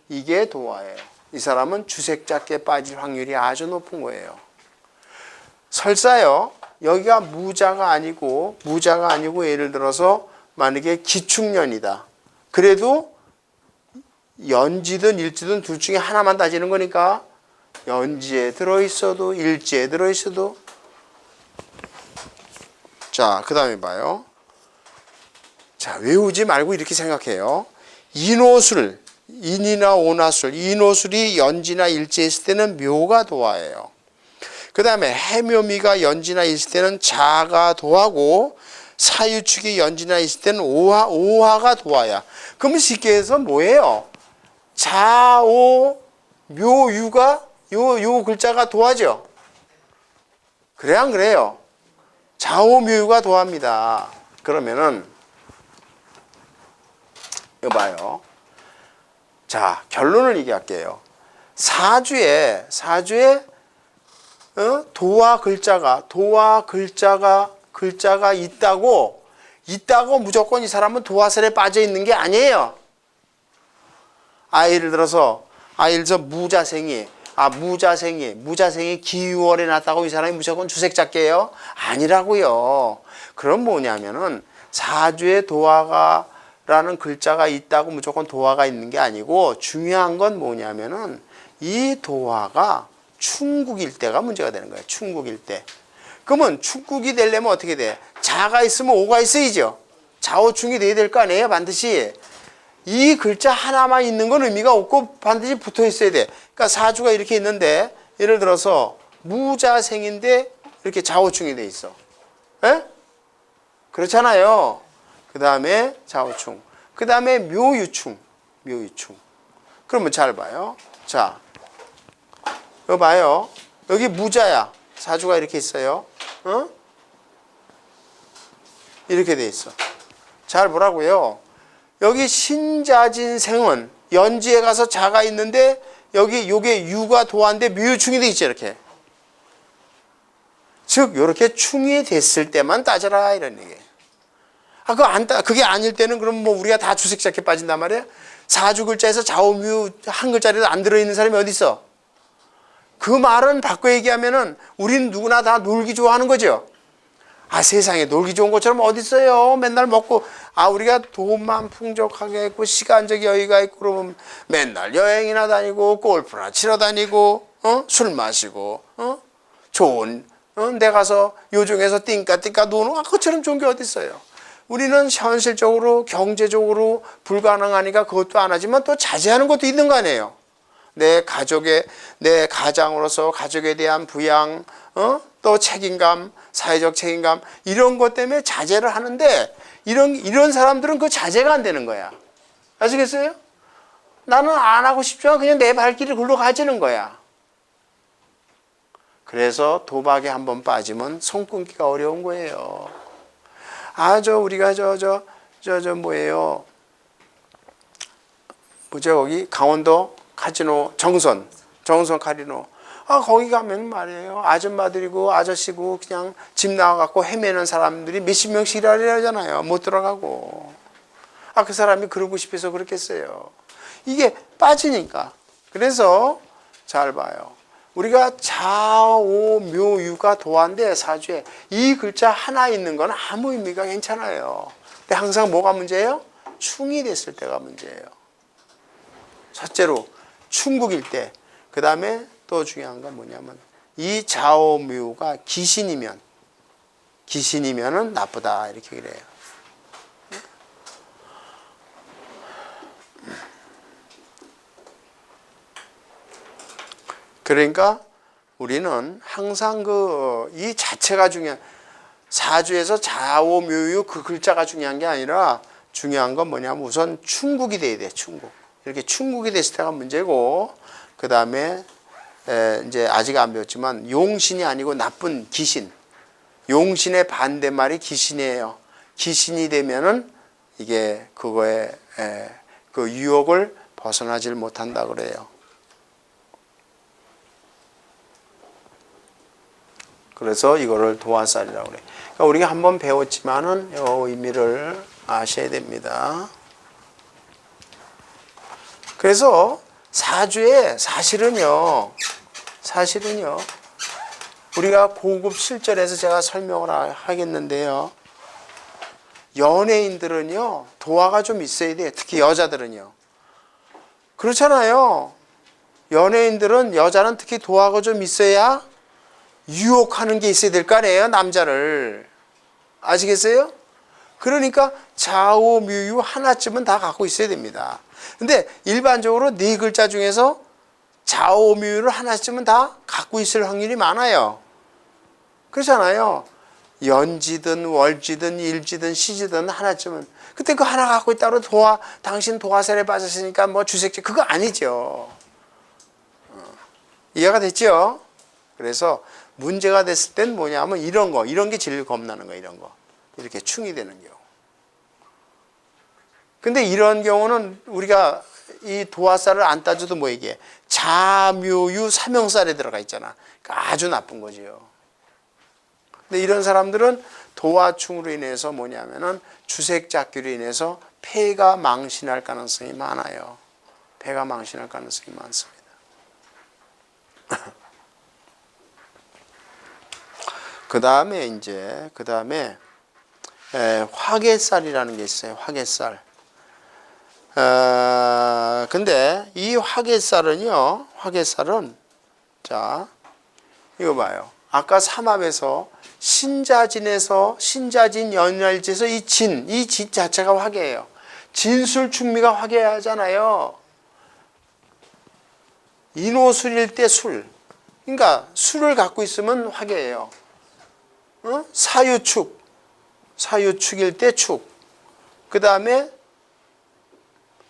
이게 도화예요. 이 사람은 주색잡기에 빠질 확률이 아주 높은 거예요. 설사요. 여기가 무자가 아니고 예를 들어서 만약에 기축년이다. 그래도 연지든 일지든 둘 중에 하나만 따지는 거니까 연지에 들어있어도 일지에 들어있어도. 자, 그 다음에 봐요. 자, 외우지 말고 이렇게 생각해요. 인이나 오나술, 인오술이 연지나 일지에 있을 때는 묘가 도화예요. 그 다음에 해묘미가 연지나 있을 때는 자가 도화고 사유축이 연지나 있을 때는 오화가 도화야. 그러면 쉽게 해서 뭐예요? 자오 묘유가 요 글자가 도화죠. 그래 안 그래요? 자오 묘유가 도화입니다. 그러면은 이거 봐요. 자, 결론을 얘기할게요. 사주에 도화 글자가 있다고 무조건 이 사람은 도화설에 빠져 있는 게 아니에요. 예를 들어서 무자생이 기유월에 났다고 이 사람이 무조건 주색잡기예요? 아니라고요. 그럼 뭐냐면은 사주에 도화가 라는 글자가 있다고 무조건 도화가 있는 게 아니고 중요한 건 뭐냐면은 이 도화가 충국일 때가 문제가 되는 거예요. 충국일 때. 그러면 충국이 되려면 어떻게 돼? 자가 있으면 오가 있어야죠. 좌우충이 돼야 될 거 아니에요, 반드시. 이 글자 하나만 있는 건 의미가 없고 반드시 붙어 있어야 돼. 그러니까 사주가 이렇게 있는데 예를 들어서 무자생인데 이렇게 좌우충이 돼 있어. 에? 그렇잖아요. 그 다음에 좌우충. 그 다음에 묘유충. 묘유충. 그러면 잘 봐요. 자, 이거 봐요. 여기 무자야. 사주가 이렇게 있어요. 어? 이렇게 돼 있어. 잘 보라고요. 여기 신자진생은 연지에 가서 자가 있는데 여기 요게 유가 도화인데 묘유충이 돼 있죠. 이렇게. 즉 이렇게 충이 됐을 때만 따져라 이런 얘기예요. 그게 아닐 때는 그럼 뭐 우리가 다 주색잡게 빠진단 말이에요. 사주 글자에서 좌우묘 한 글자리도 안 들어있는 사람이 어디 있어? 그 말은 바꿔 얘기하면은 우리는 누구나 다 놀기 좋아하는 거죠. 세상에 놀기 좋은 것처럼 어디 있어요? 맨날 먹고 우리가 돈만 풍족하게 있고 시간적 여유가 있고 그러면 맨날 여행이나 다니고 골프나 치러 다니고 술 마시고 좋은 데 가서 요정에서 띵까띵까 노는 그것처럼 좋은 게 어디 있어요? 우리는 현실적으로 경제적으로 불가능하니까 그것도 안 하지만 또 자제하는 것도 있는 거 아니에요. 내 가장으로서 가족에 대한 부양, 또 책임감, 사회적 책임감 이런 것 때문에 자제를 하는데 이런 사람들은 그 자제가 안 되는 거야. 아시겠어요? 나는 안 하고 싶지만 그냥 내 발길이 글로 가지는 거야. 그래서 도박에 한번 빠지면 손 끊기가 어려운 거예요. 우리가 뭐예요? 거기 강원도 카지노 정선 카지노. 거기 가면 말이에요. 아줌마들이고 아저씨고 그냥 집 나와갖고 헤매는 사람들이 몇십 명씩 일하잖아요. 못 들어가고. 그 사람이 그러고 싶어서 그렇겠어요. 이게 빠지니까. 그래서 잘 봐요. 우리가 좌오묘유가 도화인데 사주에 이 글자 하나 있는 건 아무 의미가 괜찮아요. 근데 항상 뭐가 문제예요? 충이 됐을 때가 문제예요. 첫째로 충국일 때. 그 다음에 또 중요한 건 뭐냐면 이 좌오묘가 기신이면은 나쁘다 이렇게 그래요. 그러니까 우리는 항상 이 자체가 중요한 사주에서 좌오묘유 그 글자가 중요한 게 아니라 중요한 건 뭐냐면 우선 충국이 돼야 돼. 충국. 이렇게 충국이 됐을 때가 문제고 그 다음에 이제 아직 안 배웠지만 용신이 아니고 나쁜 기신. 용신의 반대말이 기신이에요. 기신이 되면은 이게 그거에 그 유혹을 벗어나질 못한다 그래요. 그래서 이거를 도화살이라고 그래요. 그러니까 우리가 한번 배웠지만은 이 의미를 아셔야 됩니다. 그래서 사주에 사실은요 우리가 고급 실전에서 제가 설명을 하겠는데요. 연예인들은요 도화가 좀 있어야 돼요. 특히 여자들은요. 그렇잖아요. 연예인들은 여자는 특히 도화가 좀 있어야 유혹하는 게 있어야 될 거 아니에요. 남자를. 아시겠어요? 그러니까 좌오묘유 하나쯤은 다 갖고 있어야 됩니다. 근데 일반적으로 네 글자 중에서 좌오묘유를 하나쯤은 다 갖고 있을 확률이 많아요. 그렇잖아요. 연지든 월지든 일지든 시지든 하나쯤은. 그때 그 하나 갖고 있다고 당신 도화살에 빠졌으니까 뭐 주색지 그거 아니죠. 이해가 됐죠? 그래서 문제가 됐을 땐 뭐냐면 이런 게 제일 겁나는 거예요. 이런 거. 이렇게 충이 되는 경우. 근데 이런 경우는 우리가 이 도화살을 안 따져도 뭐 이게 자묘유 사명살에 들어가 있잖아. 그러니까 아주 나쁜 거지요. 근데 이런 사람들은 도화충으로 인해서 뭐냐면은 주색잡기로 인해서 폐가 망신할 가능성이 많아요. 폐가 망신할 가능성이 많습니다. 그 다음에 화개살이라는 게 있어요. 화개살. 근데 이 화개살은요, 화개살은, 자, 이거 봐요. 아까 삼합에서 신자진 연혈지에서 이 진 자체가 화개예요. 진술충미가 화개하잖아요. 인호술일 때 술. 그러니까 술을 갖고 있으면 화개예요. 사유축일 때 축. 그 다음에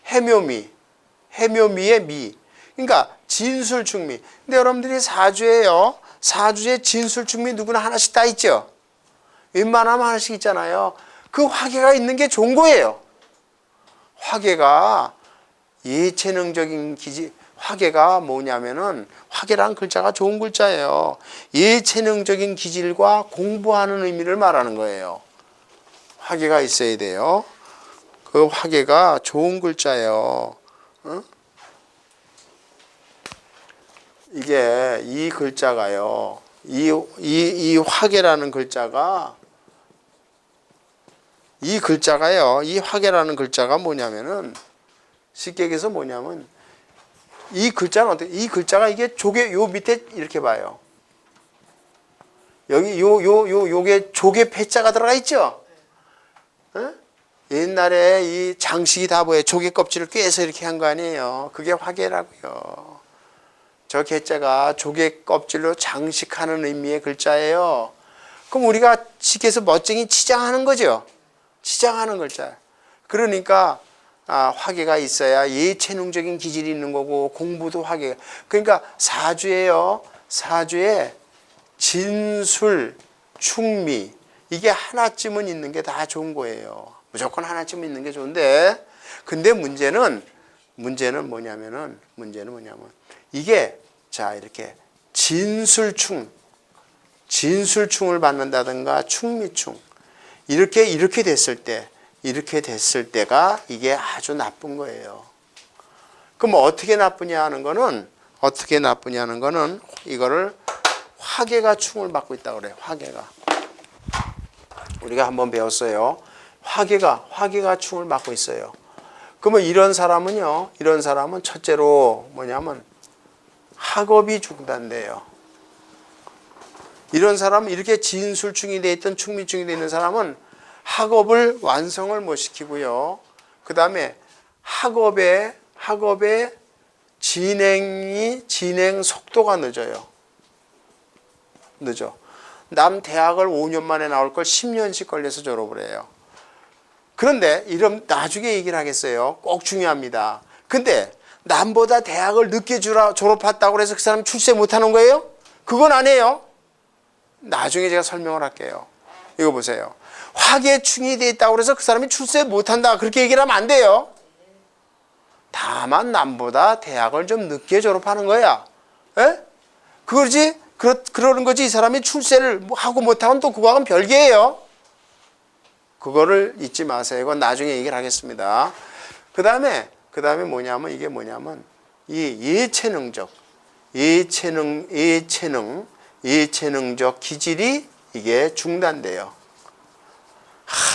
해묘미의 미. 그러니까 진술충미. 근데 여러분들이 사주에요. 사주에 진술충미 누구나 하나씩 다 있죠. 웬만하면 하나씩 있잖아요. 그 화개가 있는 게 좋은 거예요. 화개가 예체능적인 기질. 화개가 뭐냐면은 화개란 글자가 좋은 글자예요. 예체능적인 기질과 공부하는 의미를 말하는 거예요. 화개가 있어야 돼요. 그 화개가 좋은 글자예요. 이게 이 글자가요. 이 화개라는 글자가 이 화개라는 글자가 뭐냐면은 쉽게 얘기해서 뭐냐면 이 글자는 어떻게? 이 글자가 이게 조개 요 밑에 이렇게 봐요. 여기 요게 조개 패자가 들어가 있죠. 옛날에 이 장식이 다 뭐예요? 조개 껍질을 꿰서 이렇게 한 거 아니에요. 그게 화개라고요. 저 개자가 조개 껍질로 장식하는 의미의 글자예요. 그럼 우리가 식에서 멋쟁이 치장하는 거죠. 치장하는 글자. 그러니까 화개가 있어야 예체능적인 기질이 있는 거고 공부도 화개. 그러니까 사주에 진술, 충미 이게 하나쯤은 있는 게 다 좋은 거예요. 무조건 하나쯤 있는 게 좋은데 근데 문제는 뭐냐면 이게 자 이렇게 진술충을 받는다든가 충미충 이렇게 됐을 때가 이게 아주 나쁜 거예요. 그럼 어떻게 나쁘냐 하는 거는 이거를 화개가 충을 받고 있다고 그래요. 화개가 우리가 한번 배웠어요. 화개가 충을 받고 있어요. 그러면 이런 사람은 첫째로 뭐냐면 학업이 중단돼요. 이런 사람은 이렇게 진술충이 돼 있던 충미충이 돼 있는 사람은 학업을 완성을 못 시키고요. 그 다음에 학업의 진행 속도가 늦어요. 남 대학을 5년 만에 나올 걸 10년씩 걸려서 졸업을 해요. 그런데 이런 나중에 얘기를 하겠어요. 꼭 중요합니다. 근데 남보다 대학을 늦게 졸업했다고 해서 그 사람 출세 못하는 거예요? 그건 아니에요. 나중에 제가 설명을 할게요. 이거 보세요. 화개충이 돼 있다고 해서 그 사람이 출세 못한다 그렇게 얘기를 하면 안 돼요. 다만 남보다 대학을 좀 늦게 졸업하는 거야. 에? 그러는 거지 이 사람이 출세를 하고 못하면 또 그거하고는 별개예요. 그거를 잊지 마세요. 이건 나중에 얘기를 하겠습니다. 그 다음에 뭐냐면 이 예체능적 기질이 이게 중단돼요.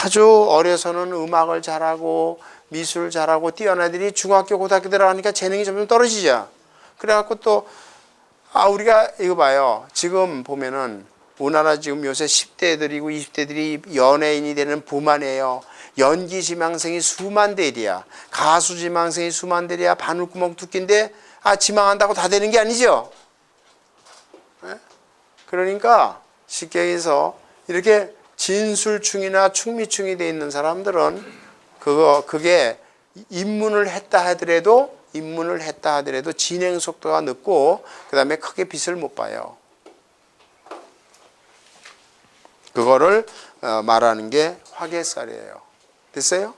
아주 어려서는 음악을 잘하고 미술 잘하고 뛰어난 애들이 중학교 고등학교 들어가니까 재능이 점점 떨어지죠. 그래갖고 또 우리가 이거 봐요. 지금 보면은 우리나라 지금 요새 10대들이고 20대들이 연예인이 되는 부만이에요. 연기 지망생이 수만 대일이야. 가수 지망생이 수만 대일이야. 바늘구멍 뚫기인데 지망한다고 다 되는 게 아니죠. 네? 그러니까 쉽게 해서 이렇게 진술충이나 충미충이 돼 있는 사람들은 그게 입문을 했다 하더라도 진행 속도가 늦고 그다음에 크게 빛을 못 봐요. 그거를 말하는 게 화개살이에요. 됐어요?